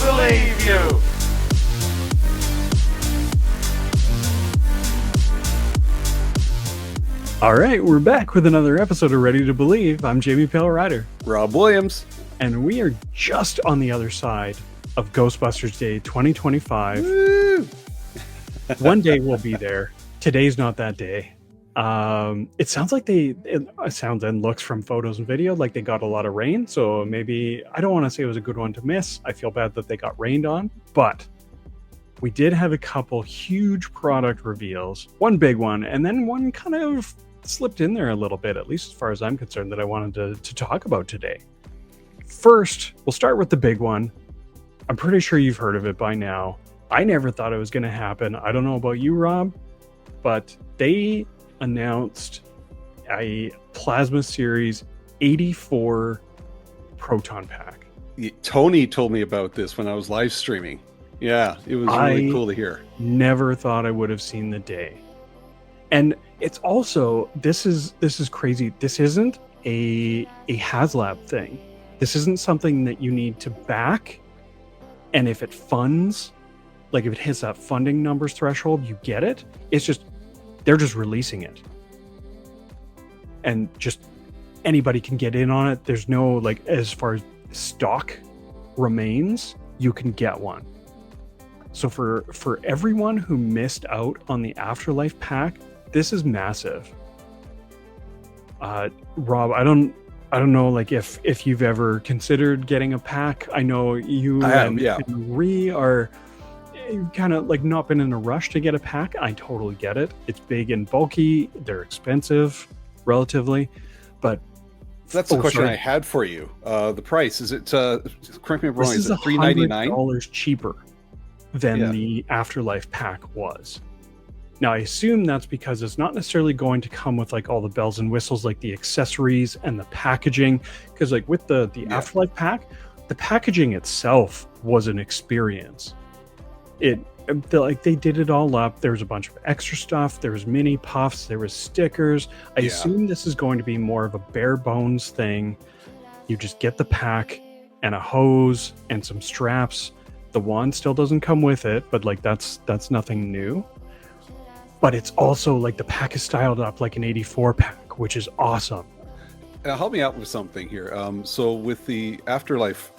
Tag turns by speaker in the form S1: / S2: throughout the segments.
S1: believe you.
S2: All right, we're back with another episode of Ready to Believe. I'm Jamie Pale Rider.
S3: Rob Williams.
S2: And we are just on the other side of Ghostbusters Day 2025.
S3: Woo!
S2: One day we'll be there. Today's not that day. It sounds like it sounds and looks from photos and video like they got a lot of rain. So maybe, I don't want to say it was a good one to miss. I feel bad that they got rained on. But we did have a couple huge product reveals. One big one, and then one kind of slipped in there a little bit, at least as far as I'm concerned, that I wanted to talk about today. First, we'll start with the big one. I'm pretty sure you've heard of it by now. I never thought it was going to happen. I don't know about you, Rob, but they announced a Plasma Series 84 Proton Pack.
S3: Tony told me about this when I was live streaming. Yeah, it was really cool to hear.
S2: Never thought I would have seen the day. And it's also, this is crazy. This isn't a HasLab thing. This isn't something that you need to back. And if it funds, like if it hits that funding numbers threshold, you get it. It's just, they're just releasing it. And just anybody can get in on it. There's no, like, as far as stock remains, you can get one. So for everyone who missed out on the Afterlife pack, this is massive. Rob, I don't know, like if you've ever considered getting a pack. I know you and Ree are kind of like not been in a rush to get a pack. I totally get it. It's big and bulky. They're expensive, relatively, but
S3: that's the question I had for you. The price, is it? Correct me if I'm wrong. Is it $399?
S2: $100 cheaper than the Afterlife pack was. Now, I assume that's because it's not necessarily going to come with like all the bells and whistles, like the accessories and the packaging. Because like with the Afterlife pack, the packaging itself was an experience. They did it all up. There was a bunch of extra stuff. There was mini puffs. There was stickers. I assume this is going to be more of a bare bones thing. You just get the pack and a hose and some straps. The wand still doesn't come with it, but like that's nothing new. But it's also like the pack is styled up like an 84 pack, which is awesome.
S3: Help me out with something here. So with the Afterlife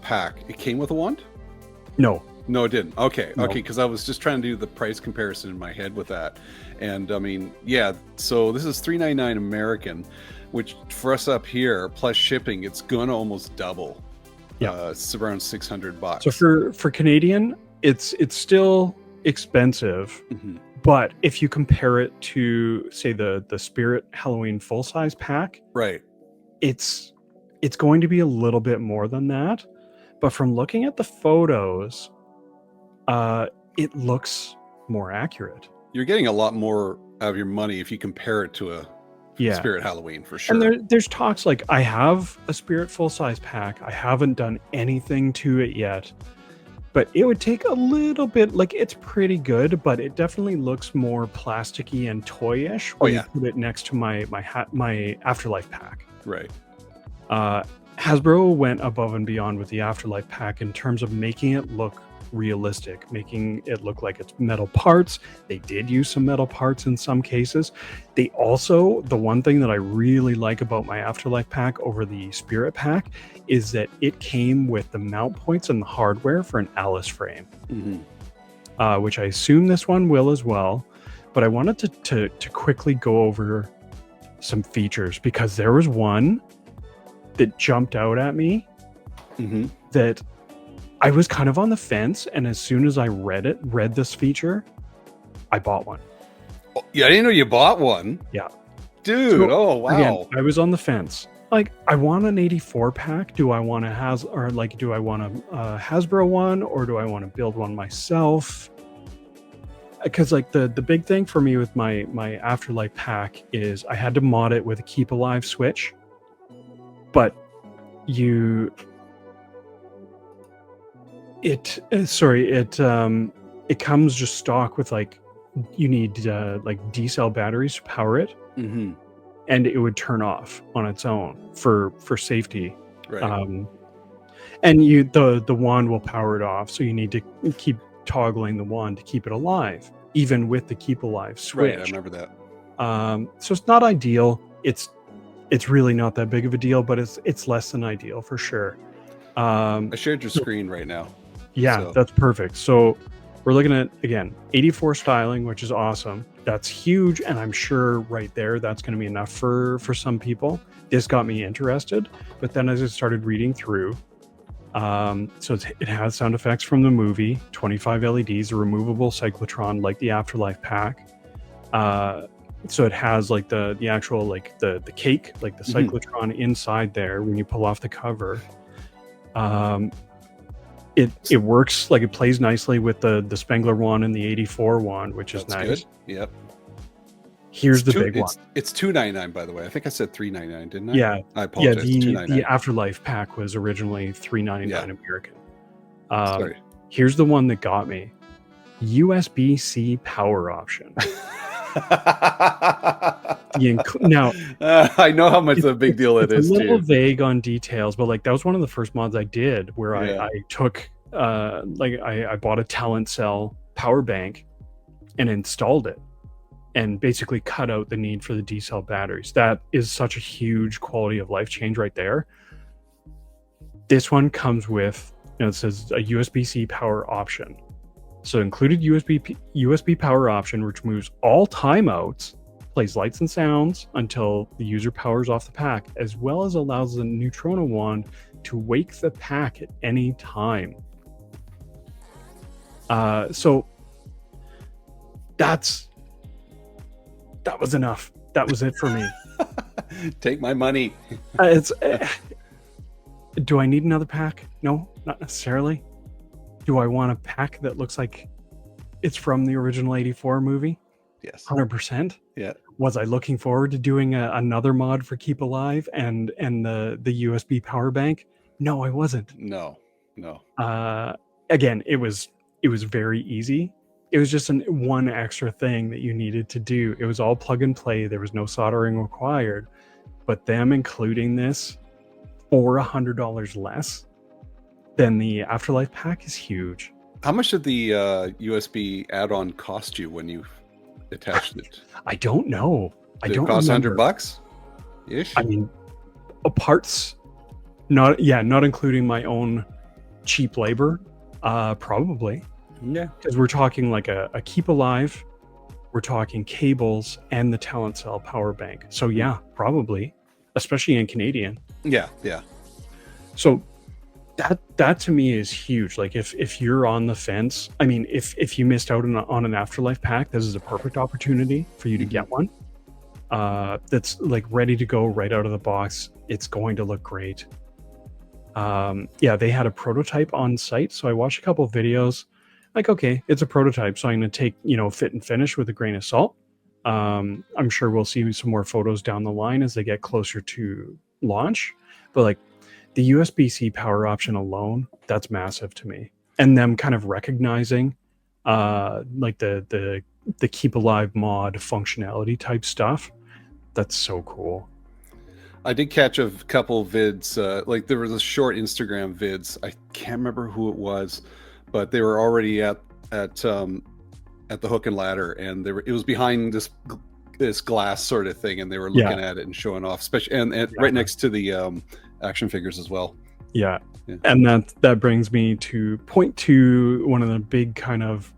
S3: pack, it came with a wand?
S2: No,
S3: it didn't. Okay,
S2: no.
S3: Because I was just trying to do the price comparison in my head with that. And I mean, so this is $399 American, which for us up here, plus shipping, it's gonna almost double. Yeah, it's around $600.
S2: So for Canadian, it's still expensive. Mm-hmm. But if you compare it to, say, the Spirit Halloween full-size pack,
S3: right,
S2: it's going to be a little bit more than that. But from looking at the photos, it looks more accurate.
S3: You're getting a lot more out of your money if you compare it to a Spirit Halloween, for sure.
S2: And there's talks like, I have a Spirit full-size pack. I haven't done anything to it yet. But it would take a little bit, like it's pretty good, but it definitely looks more plasticky and toyish when you put it next to my Afterlife pack.
S3: Right.
S2: Hasbro went above and beyond with the Afterlife pack in terms of making it look realistic, making it look like it's metal parts. They did use some metal parts in some cases. They also, the one thing that I really like about my Afterlife pack over the Spirit pack is that it came with the mount points and the hardware for an Alice frame, which I assume this one will as well. But I wanted to quickly go over some features, because there was one that jumped out at me that I was kind of on the fence, and as soon as I read this feature, I bought one.
S3: Oh, yeah, I didn't know you bought one.
S2: Yeah.
S3: Dude, oh wow.
S2: Again, I was on the fence. Like, I want an 84 pack. Do I want a Hasbro one, or do I want to build one myself? Because like the big thing for me with my Afterlife pack is I had to mod it with a Keep Alive switch. But it comes just stock with like, you need like D-cell batteries to power it, and it would turn off on its own for safety.
S3: Right.
S2: And the wand will power it off, so you need to keep toggling the wand to keep it alive, even with the keep alive switch.
S3: Right, I remember that.
S2: So it's not ideal. It's really not that big of a deal, but it's less than ideal for sure.
S3: I shared your screen right now.
S2: Yeah,
S3: so.
S2: That's perfect. So we're looking at, again, 84 styling, which is awesome. That's huge, and I'm sure right there that's going to be enough for some people. This got me interested, but then as I started reading through, so it has sound effects from the movie, 25 LEDs, a removable cyclotron like the Afterlife pack. So it has like the actual like the cake, like the cyclotron inside there when you pull off the cover. It works, like it plays nicely with the Spengler wand and the 84 wand, which is nice.
S3: Good. Yep.
S2: Here's the big one.
S3: It's $2.99, by the way. I think I said $3.99, didn't I?
S2: Yeah.
S3: I apologize.
S2: Yeah, the Afterlife pack was originally $3.99 American.
S3: Sorry.
S2: Here's the one that got me. USB-C power option. Now,
S3: I know how much of a big deal it is.
S2: It's a little vague on details, but like that was one of the first mods I did where I took I bought a talent cell power bank and installed it and basically cut out the need for the D-cell batteries. That is such a huge quality of life change right there. This one comes with, it says a USB-C power option. So included USB power option, which removes all timeouts, plays lights and sounds until the user powers off the pack, as well as allows the Neutrona wand to wake the pack at any time. So that was enough. That was it for me.
S3: Take my money.
S2: Do I need another pack? No, not necessarily. Do I want a pack that looks like it's from the original 84 movie?
S3: Yes.
S2: 100%.
S3: Yeah.
S2: Was I looking forward to doing another mod for Keep Alive and the USB power bank? No, I wasn't.
S3: No.
S2: Again, it was very easy. It was just one extra thing that you needed to do. It was all plug and play. There was no soldering required. But them including this for $100 less than the Afterlife pack is huge.
S3: How much did the USB add-on cost you when you attached it?
S2: I don't know.
S3: Did it cost $100 ish?
S2: I mean, parts, not including my own cheap labor, probably.
S3: Yeah,
S2: because we're talking like a Keep Alive, we're talking cables and the talent cell power bank. So yeah, probably, especially in Canadian.
S3: Yeah.
S2: So that to me is huge. Like if you're on the fence, I mean, if you missed out on an Afterlife pack, this is a perfect opportunity for you to get one. That's like ready to go right out of the box. It's going to look great. They had a prototype on site, so I watched a couple of videos. Like, okay, it's a prototype, so I'm going to take, fit and finish with a grain of salt. I'm sure we'll see some more photos down the line as they get closer to launch. But like the USB-C power option alone, that's massive to me. And them kind of recognizing like the Keep Alive mod functionality type stuff, that's so cool.
S3: I did catch a couple vids, like there was a short Instagram vids. I can't remember who it was, but they were already at the hook and ladder, and it was behind this glass sort of thing, and they were looking at it and showing off, especially and right next to the action figures as well.
S2: Yeah. And that brings me to point to one of the big kind of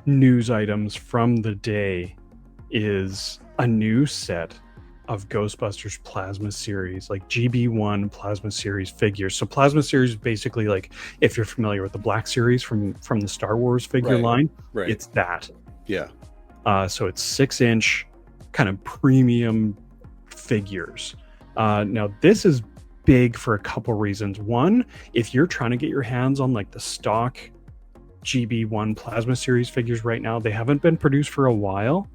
S2: news items from the day is a new set of Ghostbusters Plasma Series, like GB1 Plasma Series figures. So Plasma Series is basically like, if you're familiar with the Black Series from the Star Wars figure line, it's that.
S3: Yeah.
S2: So it's 6-inch kind of premium figures. Now this is big for a couple reasons. One, if you're trying to get your hands on like the stock GB1 Plasma Series figures right now, they haven't been produced for a while.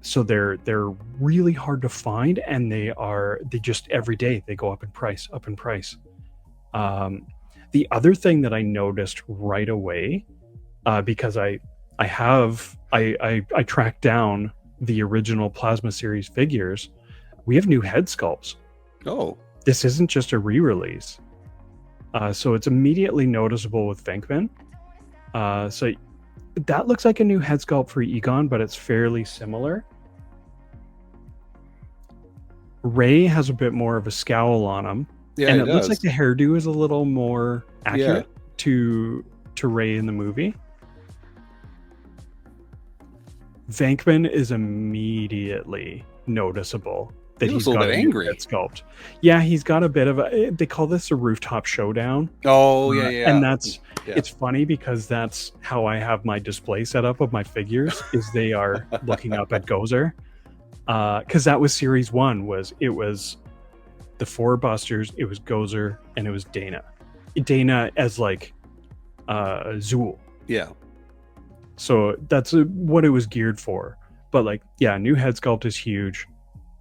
S2: So they're really hard to find, and they just every day they go up in price. The other thing that I noticed right away, because I tracked down the original Plasma Series figures, we have new head sculpts.
S3: Oh,
S2: this isn't just a re-release. So it's immediately noticeable with Venkman. So that looks like a new head sculpt for Egon, but it's fairly similar. Ray has a bit more of a scowl on him.
S3: Yeah,
S2: and
S3: it
S2: looks
S3: does.
S2: like the hairdo is a little more accurate to Ray in the movie. Venkman is immediately noticeable that
S3: He looks
S2: he's
S3: a little
S2: got
S3: bit
S2: a new
S3: angry.
S2: head sculpt. Yeah, he's got a bit of a. They call this a Rooftop Showdown.
S3: Oh yeah.
S2: And that's it's funny because that's how I have my display set up of my figures. Is they are looking up at Gozer, because that was series 1. It was the 4 Busters, it was Gozer, and it was Dana. Dana as like Zool.
S3: Yeah.
S2: So that's what it was geared for. But like, yeah, new head sculpt is huge.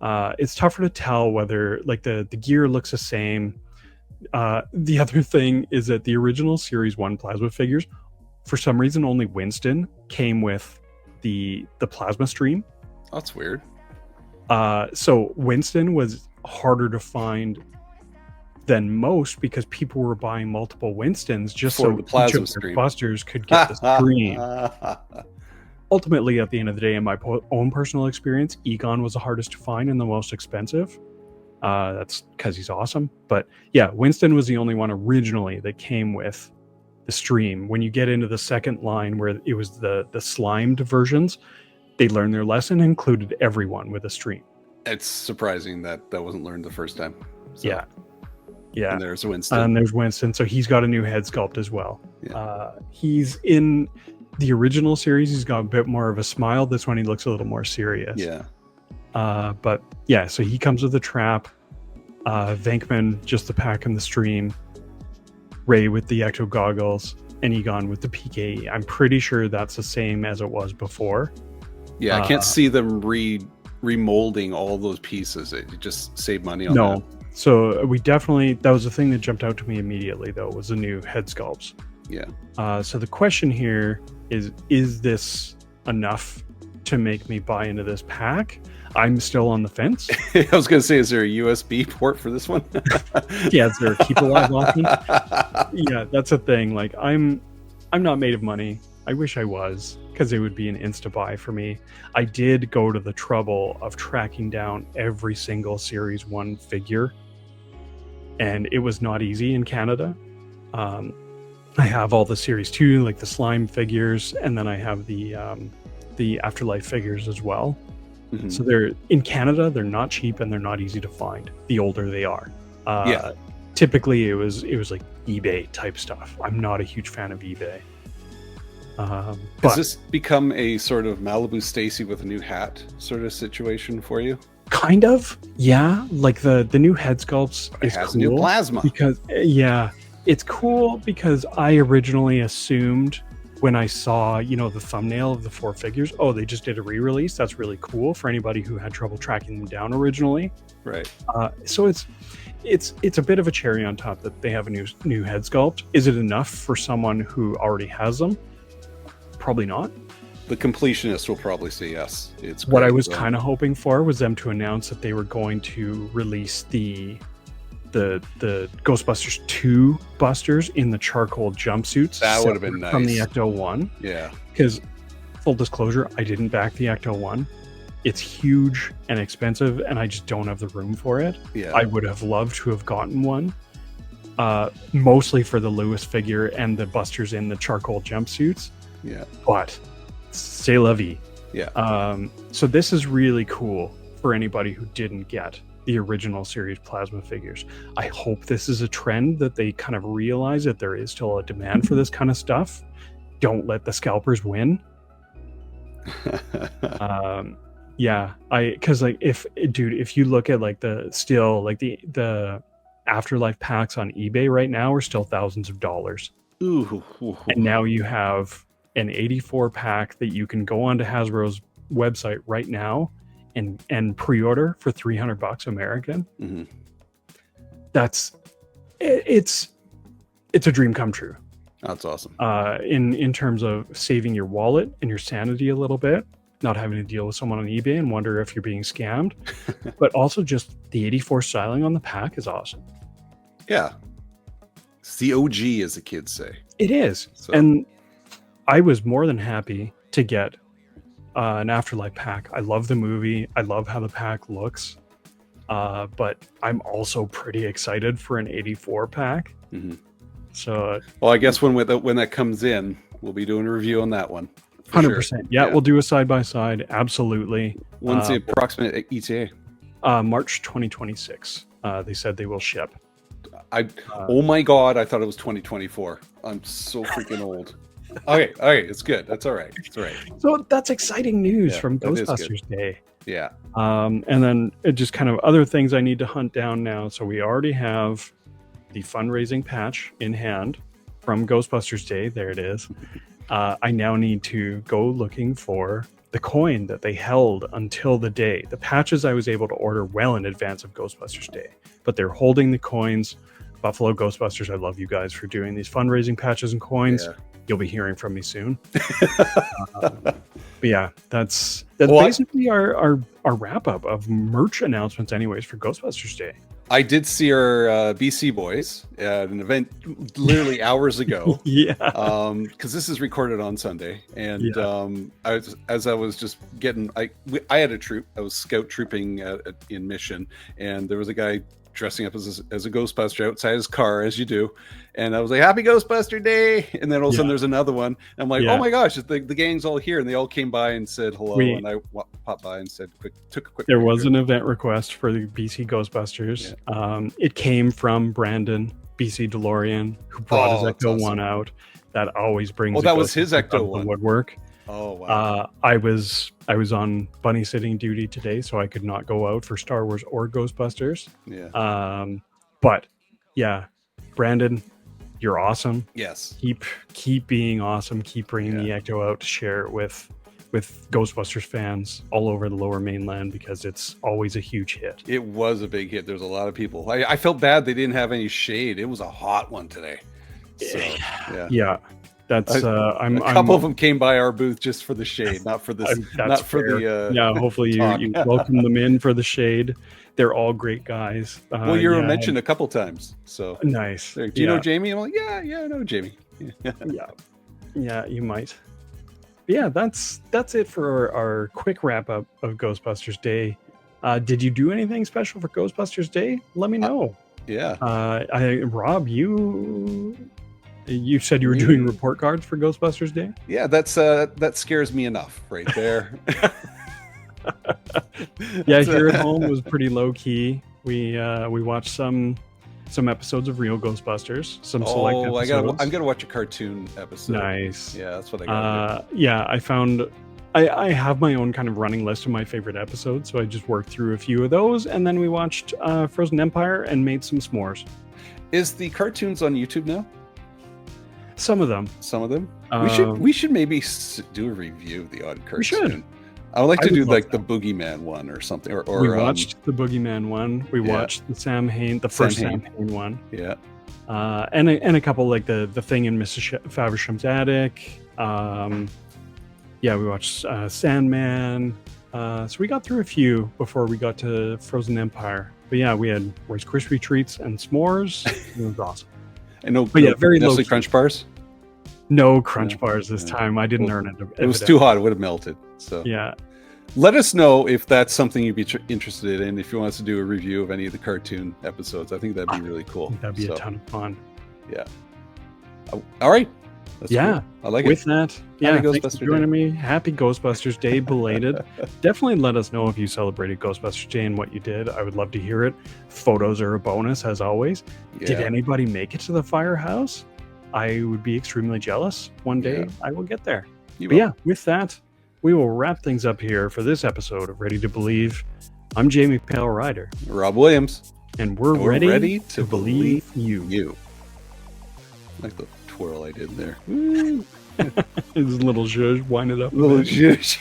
S2: It's tougher to tell whether like the gear looks the same. The other thing is that the original Series 1 plasma figures, for some reason, only Winston came with the plasma stream.
S3: That's weird.
S2: So Winston was harder to find than most because people were buying multiple Winstons just
S3: For
S2: so
S3: the plasma
S2: each of
S3: stream.
S2: their Busters could get the stream. Ultimately, at the end of the day, in my own personal experience, Egon was the hardest to find and the most expensive. That's because he's awesome. But yeah, Winston was the only one originally that came with the stream. When you get into the second line where it was the slimed versions, they learned their lesson and included everyone with a stream.
S3: It's surprising that wasn't learned the first time. So.
S2: Yeah.
S3: And there's Winston.
S2: And there's Winston. So he's got a new head sculpt as well.
S3: Yeah.
S2: He's in the original series. He's got a bit more of a smile. This one, he looks a little more serious.
S3: Yeah.
S2: But yeah, so he comes with the trap. Venkman, just the pack and the stream. Ray with the ecto goggles. And Egon with the PKE. I'm pretty sure that's the same as it was before.
S3: Yeah, I can't see them remolding all those pieces. It just saved money on that.
S2: So we definitely, that was the thing that jumped out to me immediately, though, was the new head sculpts.
S3: Yeah.
S2: So the question here is this enough to make me buy into this pack? I'm still on the fence.
S3: I was going to say, is there a USB port for this one?
S2: Yeah, is there a keep alive option? Yeah, that's a thing. Like, I'm not made of money. I wish I was, because it would be an insta buy for me. I did go to the trouble of tracking down every single Series 1 figure, and it was not easy in Canada. I have all the Series 2, like the slime figures, and then I have the Afterlife figures as well. Mm-hmm. So they're in Canada, they're not cheap and they're not easy to find the older they are. Typically it was like eBay type stuff. I'm not a huge fan of eBay.
S3: Has this become a sort of Malibu Stacy with a new hat sort of situation for you?
S2: Kind of, yeah. Like the new head sculpts
S3: is cool. It has new plasma.
S2: Because, yeah, it's cool because I originally assumed when I saw, the thumbnail of the 4 figures, oh, they just did a re-release. That's really cool for anybody who had trouble tracking them down originally.
S3: Right.
S2: So it's a bit of a cherry on top that they have a new head sculpt. Is it enough for someone who already has them? Probably not.
S3: The completionist will probably say yes. It's great.
S2: What I was kind of hoping for was them to announce that they were going to release the Ghostbusters 2 Busters in the charcoal jumpsuits.
S3: That would have been nice.
S2: From the Ecto 1.
S3: Yeah.
S2: Because, full disclosure, I didn't back the Ecto 1. It's huge and expensive, and I just don't have the room for it.
S3: Yeah.
S2: I would have loved to have gotten one. Mostly for the Lewis figure and the Busters in the charcoal jumpsuits.
S3: Yeah.
S2: But, c'est la vie.
S3: Yeah.
S2: So this is really cool for anybody who didn't get the original series plasma figures. I hope this is a trend that they kind of realize that there is still a demand for this kind of stuff. Don't let the scalpers win. Yeah, because like if you look at like the Afterlife packs on eBay right now are still thousands of dollars.
S3: Ooh.
S2: And now you have an 84 pack that you can go onto Hasbro's website right now and pre-order for $300 American.
S3: Mm-hmm.
S2: It's a dream come true.
S3: That's awesome.
S2: In terms of saving your wallet and your sanity a little bit, not having to deal with someone on eBay and wonder if you're being scammed, but also just the 84 styling on the pack is awesome.
S3: Yeah. It's the OG, as the kids say.
S2: It is.
S3: So.
S2: And I was more than happy to get an Afterlife pack. I love the movie. I love how the pack looks. But I'm also pretty excited for an 84 pack.
S3: Mm-hmm.
S2: So,
S3: well, I guess when that comes in, we'll be doing a review on that one.
S2: 100%. Sure. Yeah, we'll do a side-by-side. Absolutely.
S3: When's the approximate ETA?
S2: March 2026. They said they will ship.
S3: Oh my God, I thought it was 2024. I'm so freaking old. Okay, it's good. That's all right. It's all right.
S2: So that's exciting news from Ghostbusters Day.
S3: Yeah.
S2: And then just kind of other things I need to hunt down now. So we already have the fundraising patch in hand from Ghostbusters Day. There it is. I now need to go looking for the coin that they held until the day. The patches I was able to order well in advance of Ghostbusters Day, but they're holding the coins. Buffalo Ghostbusters, I love you guys for doing these fundraising patches and coins. Yeah. You'll be hearing from me soon. But yeah, that's basically our wrap up of merch announcements anyways for Ghostbusters Day.
S3: I did see our BC boys at an event literally hours ago.
S2: Yeah.
S3: Because this is recorded on Sunday, and I was just getting, I had a troop. I was scout trooping in Mission, and there was a guy dressing up as a Ghostbuster outside his car, as you do, and I was like, "Happy Ghostbuster Day!" And then all of a sudden, there's another one. And I'm like, "Oh my gosh, the gang's all here!" And they all came by and said hello, and I popped by and took a quick.
S2: There was an event request for the BC Ghostbusters. Yeah. It came from Brandon, BC DeLorean, who brought his Ecto one out. That always brings.
S3: Oh, that was his Ecto one.
S2: Woodwork.
S3: Oh wow!
S2: I was on bunny sitting duty today, so I could not go out for Star Wars or Ghostbusters.
S3: Yeah.
S2: But yeah, Brandon, you're awesome.
S3: Yes.
S2: Keep being awesome. Keep bringing the Ecto out to share it with Ghostbusters fans all over the Lower Mainland, because it's always a huge hit.
S3: It was a big hit. There's a lot of people. I felt bad they didn't have any shade. It was a hot one today. So,
S2: yeah. That's
S3: a couple of them came by our booth just for the shade, not for this. Not for
S2: fair. Hopefully you welcome them in for the shade. They're all great guys.
S3: Well, you were mentioned a couple times, so
S2: nice.
S3: Do you know Jamie? I'm like, yeah, I know Jamie.
S2: Yeah, you might. But yeah, that's it for our quick wrap up of Ghostbusters Day. Did you do anything special for Ghostbusters Day? Let me know. Rob, you said you were doing report cards for Ghostbusters Day?
S3: Yeah, that scares me enough right there.
S2: Yeah, here at home was pretty low key. We watched some episodes of Real Ghostbusters. Some select episodes.
S3: I'm gonna watch a cartoon episode.
S2: Nice.
S3: Yeah, that's what I got.
S2: Yeah, I found I have my own kind of running list of my favorite episodes, so I just worked through a few of those, and then we watched Frozen Empire and made some s'mores.
S3: Is the cartoons on YouTube now?
S2: Some of them.
S3: We should maybe do a review of the odd cartoon.
S2: We should.
S3: I would like to do like the Boogeyman one or something. Or
S2: we watched the Boogeyman one. We watched the the first Sam Hain one.
S3: Yeah.
S2: And a couple like the thing in Mrs. Faversham's attic. We watched Sandman. So we got through a few before we got to Frozen Empire. But yeah, we had Rice Krispie treats and s'mores. It was awesome.
S3: And very low Crunch bars.
S2: No Crunch bars this time. I didn't earn it.
S3: It was too hot. It would have melted. So
S2: yeah.
S3: Let us know if that's something you'd be interested in. If you want us to do a review of any of the cartoon episodes, I think that'd be really cool.
S2: That'd be a ton of fun.
S3: Yeah. All right. That's cool. I like
S2: with
S3: it.
S2: That, thanks for joining me. Happy Ghostbusters Day, belated. Definitely let us know if you celebrated Ghostbusters Day and what you did. I would love to hear it. Photos are a bonus, as always. Yeah. Did anybody make it to the firehouse? I would be extremely jealous. One day I will get there. With that, we will wrap things up here for this episode of Ready to Believe. I'm Jamie Pale Rider.
S3: Rob Williams.
S2: And we're ready to believe you.
S3: Like the twirl I did there.
S2: His little zhuzh, wind it up.
S3: Little zhuzh.